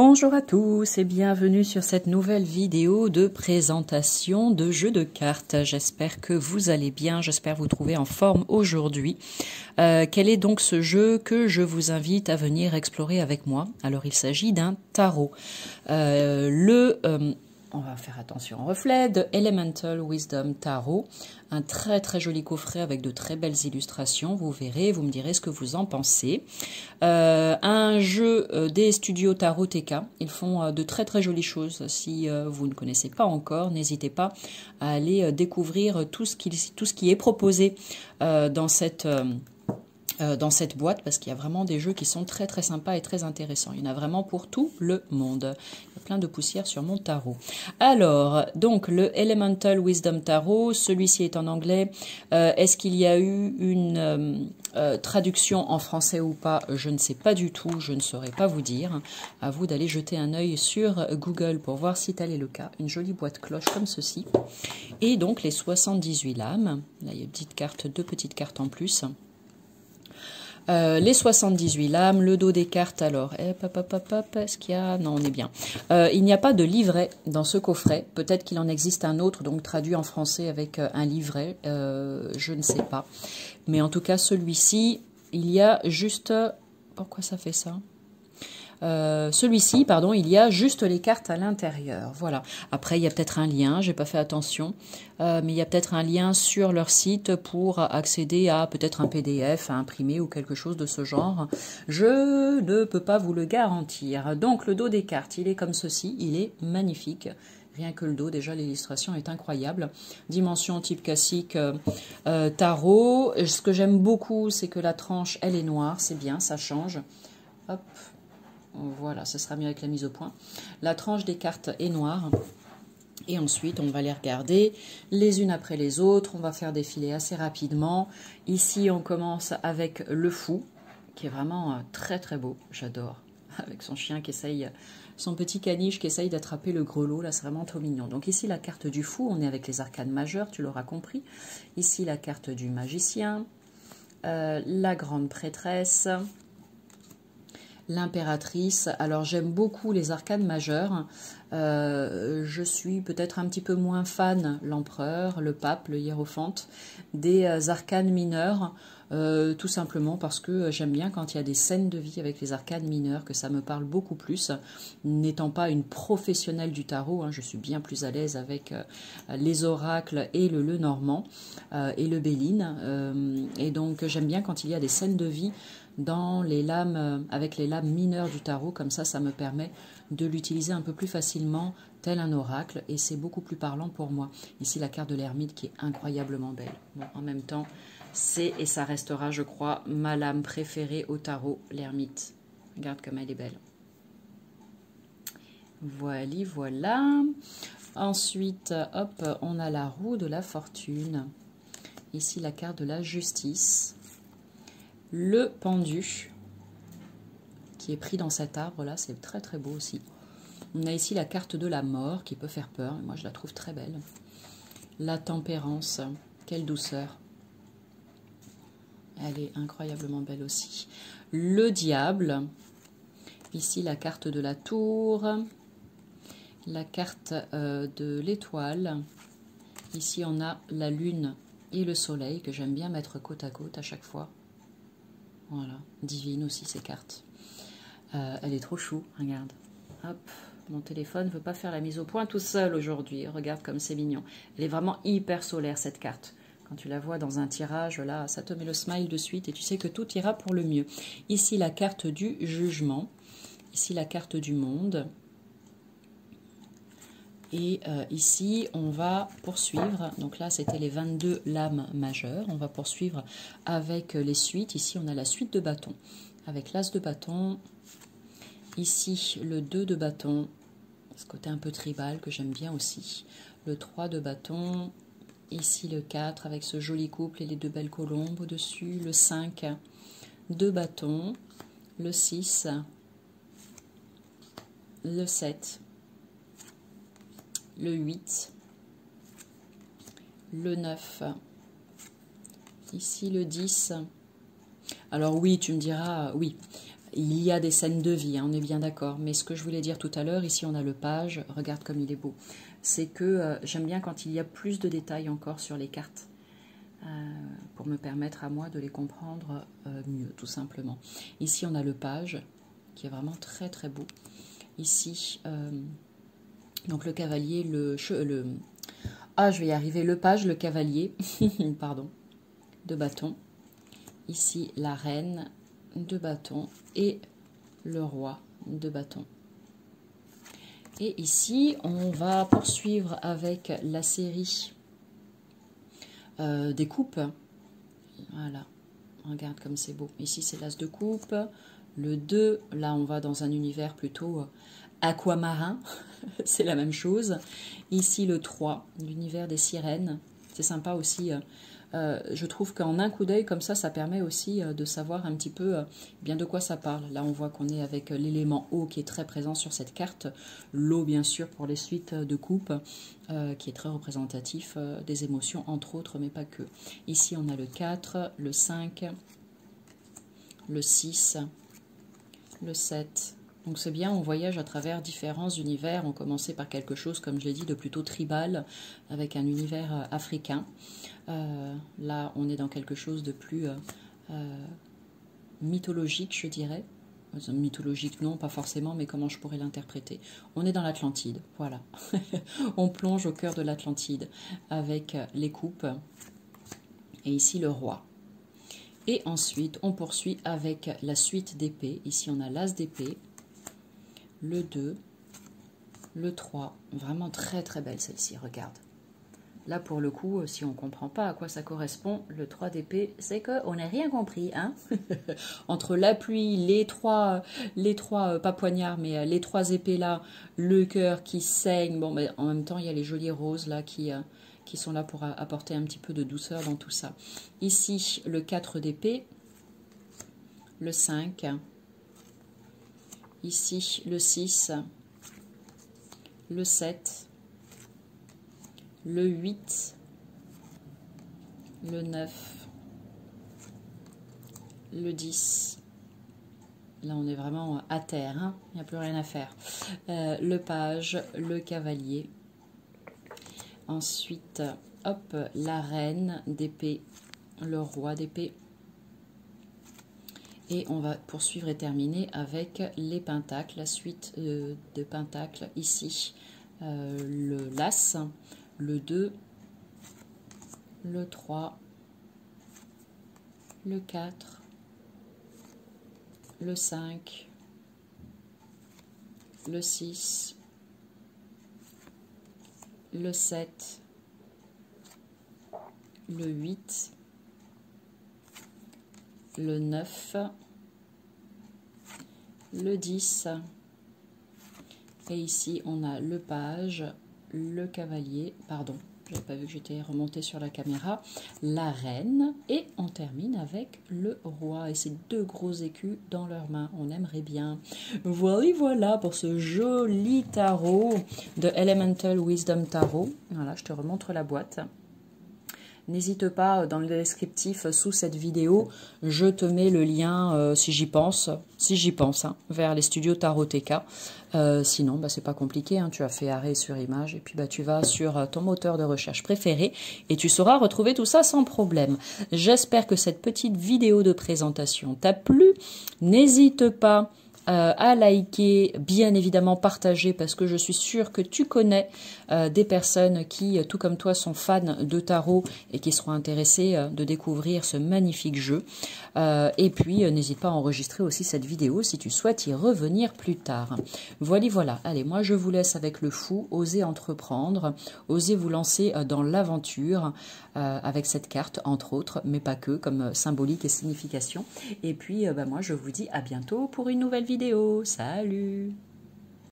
Bonjour à tous et bienvenue sur cette nouvelle vidéo de présentation de jeux de cartes. J'espère que vous allez bien, j'espère vous trouver en forme aujourd'hui. Quel est donc ce jeu que je vous invite à venir explorer avec moi? Alors il s'agit d'un tarot. On va faire attention au reflet, de Elemental Wisdom Tarot, un très joli coffret avec de très belles illustrations, vous verrez, vous me direz ce que vous en pensez. Un jeu des studios Tarot TK, ils font de très jolies choses, si vous ne connaissez pas encore, n'hésitez pas à aller découvrir tout ce qui est proposé dans cette boîte, parce qu'il y a vraiment des jeux qui sont très sympas et très intéressants. Il y en a vraiment pour tout le monde. Il y a plein de poussière sur mon tarot. Alors, donc, le Elemental Wisdom Tarot, celui-ci est en anglais. Est-ce qu'il y a eu une traduction en français ou pas? Je ne sais pas du tout, je ne saurais pas vous dire. À vous d'aller jeter un œil sur Google pour voir si tel est le cas. Une jolie boîte cloche comme ceci. Et donc, les 78 lames. Là, il y a deux petites cartes en plus. Les 78 lames, le dos des cartes, alors, est-ce qu'il y a... Non, on est bien. Il n'y a pas de livret dans ce coffret. Peut-être qu'il en existe un autre, donc traduit en français avec un livret. Je ne sais pas. Mais en tout cas, celui-ci, il y a juste... Pourquoi ça fait ça ? Celui-ci, pardon, il y a juste les cartes à l'intérieur. Voilà. Après, il y a peut-être un lien, j'ai pas fait attention, mais il y a peut-être un lien sur leur site pour accéder à peut-être un PDF à imprimer ou quelque chose de ce genre. Je ne peux pas vous le garantir. Donc, le dos des cartes, il est comme ceci, il est magnifique. Rien que le dos, déjà l'illustration est incroyable. Dimension type classique tarot. Ce que j'aime beaucoup, c'est que la tranche, elle est noire, c'est bien, ça change. Hop. Voilà, ce sera mieux avec la mise au point. La tranche des cartes est noire. Et ensuite, on va les regarder les unes après les autres. On va faire défiler assez rapidement. Ici, on commence avec le fou, qui est vraiment très beau. J'adore. Avec son chien qui essaye, son petit caniche qui essaye d'attraper le grelot. Là, c'est vraiment trop mignon. Donc ici, la carte du fou. On est avec les arcanes majeures, tu l'auras compris. Ici, la carte du magicien. La grande prêtresse. L'impératrice. Alors j'aime beaucoup les arcanes majeures. Je suis peut-être un petit peu moins fan, l'empereur, le pape, le hiérophante, des arcanes mineurs, tout simplement parce que j'aime bien quand il y a des scènes de vie avec les arcanes mineures, que ça me parle beaucoup plus. N'étant pas une professionnelle du tarot, je suis bien plus à l'aise avec les oracles et le Lenormand et le Béline. Et donc j'aime bien quand il y a des scènes de vie dans les lames, avec les lames mineures du tarot, comme ça me permet de l'utiliser un peu plus facilement, tel un oracle, et c'est beaucoup plus parlant pour moi. Ici, la carte de l'ermite qui est incroyablement belle. Bon, en même temps, c'est et ça restera, je crois, ma lame préférée au tarot, l'ermite. Regarde comme elle est belle. Voilà. Ensuite, hop, on a la roue de la fortune. Ici, la carte de la justice. Le pendu qui est pris dans cet arbre là, c'est très beau aussi. On a ici la carte de la mort qui peut faire peur, moi je la trouve très belle. La tempérance, quelle douceur. Elle est incroyablement belle aussi. Le diable, ici la carte de la tour, la carte de l'étoile. Ici on a la lune et le soleil que j'aime bien mettre côte à côte à chaque fois. Voilà, divine aussi ces cartes. Elle est trop chou, regarde. Hop, mon téléphone ne veut pas faire la mise au point tout seul aujourd'hui. Regarde comme c'est mignon. Elle est vraiment hyper solaire cette carte. Quand tu la vois dans un tirage, là, ça te met le smile de suite et tu sais que tout ira pour le mieux. Ici, la carte du jugement. Ici, la carte du monde. Et ici, on va poursuivre. Donc là, c'était les 22 lames majeures. On va poursuivre avec les suites. Ici, on a la suite de bâton. Avec l'as de bâton. Ici, le 2 de bâton. Ce côté un peu tribal que j'aime bien aussi. Le 3 de bâton. Ici, le 4 avec ce joli couple et les deux belles colombes au-dessus. Le 5 de bâton. Le 6. Le 7. Le 8, le 9, ici le 10. Alors oui, tu me diras, oui, Il y a des scènes de vie, hein, on est bien d'accord. Mais ce que je voulais dire tout à l'heure, ici on a le page, regarde comme il est beau. C'est que j'aime bien quand il y a plus de détails encore sur les cartes, pour me permettre à moi de les comprendre mieux, tout simplement. Ici on a le page, qui est vraiment très très beau. Ici, donc le cavalier, je vais y arriver, le page, le cavalier, pardon, de bâton. Ici la reine de bâton et le roi de bâton. Et ici, on va poursuivre avec la série des coupes. Voilà, regarde comme c'est beau. Ici, c'est l'as de coupe. Le 2, là, on va dans un univers plutôt aquamarin. C'est la même chose. Ici, le 3, l'univers des sirènes. C'est sympa aussi. Je trouve qu'en un coup d'œil, comme ça permet aussi de savoir un petit peu bien de quoi ça parle. Là, on voit qu'on est avec l'élément eau qui est très présent sur cette carte. L'eau, bien sûr, pour les suites de coupe, qui est très représentatif des émotions, entre autres, mais pas que. Ici, on a le 4, le 5, le 6, le 7. Donc c'est bien, on voyage à travers différents univers. On commençait par quelque chose, comme je l'ai dit, de plutôt tribal, avec un univers africain. Là, on est dans quelque chose de plus mythologique, je dirais. Mythologique, non, pas forcément, mais comment je pourrais l'interpréter? On est dans l'Atlantide, voilà. On plonge au cœur de l'Atlantide avec les coupes. Et ici, le roi. Et ensuite, on poursuit avec la suite d'épée. Ici, on a l'as d'épée, le 2, le 3. Vraiment très très belle celle-ci, regarde. Là, pour le coup, si on ne comprend pas à quoi ça correspond, le 3 d'épée, c'est qu'on n'a rien compris. Hein. Entre la pluie, les trois pas poignards, mais les 3 épées là, le cœur qui saigne. Bon, mais en même temps, il y a les jolies roses là qui sont là pour apporter un petit peu de douceur dans tout ça. Ici, le 4 d'épée, le 5, ici, le 6, le 7, le 8, le 9, le 10. Là, on est vraiment à terre, hein, il n'y a plus rien à faire. Le page, le cavalier. Ensuite, hop, la reine d'épée, le roi d'épée. Et on va poursuivre et terminer avec les pentacles, la suite de pentacles ici. Le l'as, le 2, le 3, le 4, le 5, le 6, le 7, le 8, le 9, le 10, et ici on a le page, le cavalier, pardon, j'avais pas vu que j'étais remontée sur la caméra, la reine, et on termine avec le roi, et ces 2 gros écus dans leurs mains, on aimerait bien. Voilà pour ce joli tarot de Elemental Wisdom Tarot. Voilà, je te remontre la boîte. N'hésite pas, dans le descriptif sous cette vidéo, je te mets le lien, si j'y pense, hein, vers les studios Taroteka. Sinon, bah, c'est pas compliqué, hein, tu as fait arrêt sur image et puis bah, tu vas sur ton moteur de recherche préféré et tu sauras retrouver tout ça sans problème. J'espère que cette petite vidéo de présentation t'a plu. N'hésite pas à liker, bien évidemment partager, parce que je suis sûre que tu connais des personnes qui, tout comme toi, sont fans de tarot et qui seront intéressées de découvrir ce magnifique jeu. Et puis, n'hésite pas à enregistrer aussi cette vidéo si tu souhaites y revenir plus tard. Voilà. Allez, moi, je vous laisse avec le fou. Osez entreprendre, osez vous lancer dans l'aventure avec cette carte, entre autres, mais pas que, comme symbolique et signification. Et puis, moi, je vous dis à bientôt pour une nouvelle vidéo. Salut!